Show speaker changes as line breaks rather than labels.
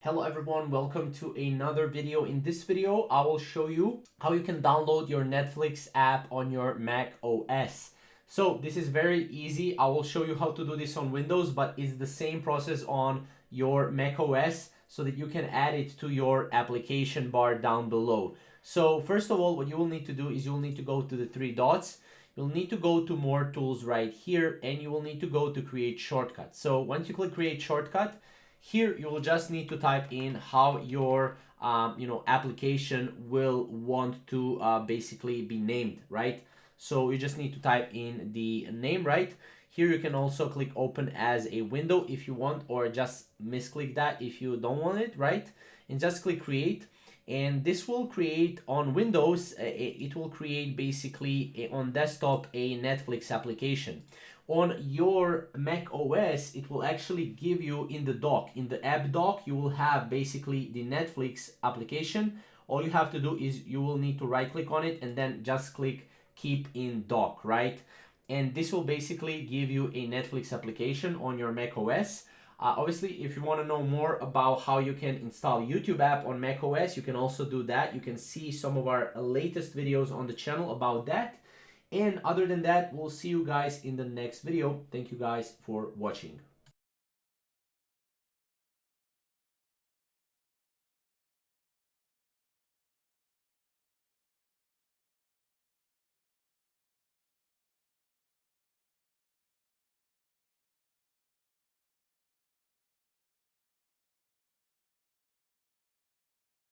Hello everyone, welcome to another video. In this video, I will show you how you can download your Netflix app on your Mac OS. So this is very easy. I will show you how to do this on Windows, but it's the same process on your Mac OS so that you can add it to your application bar down below. So first of all, what you will need to do is you'll need to go to the three dots. You'll need to go to more tools right here, and you will need to go to create shortcut. So once you click create shortcut, here you will just need to type in how your application will want to basically be named, right? So you just need to type in the name, right? Here you can also click open as a window if you want, or just misclick that if you don't want it, right? And just click create. And this will create on Windows, it will create basically on desktop a Netflix application. On your Mac OS, it will actually give you in the dock, in the app dock, you will have basically the Netflix application. All you have to do is you will need to right click on it and then just click keep in dock, right? And this will basically give you a Netflix application on your Mac OS. Obviously, if you want to know more about how you can install YouTube app on Mac OS, you can also do that. You can see some of our latest videos on the channel about that. And other than that, we'll see you guys in the next video. Thank you guys for watching.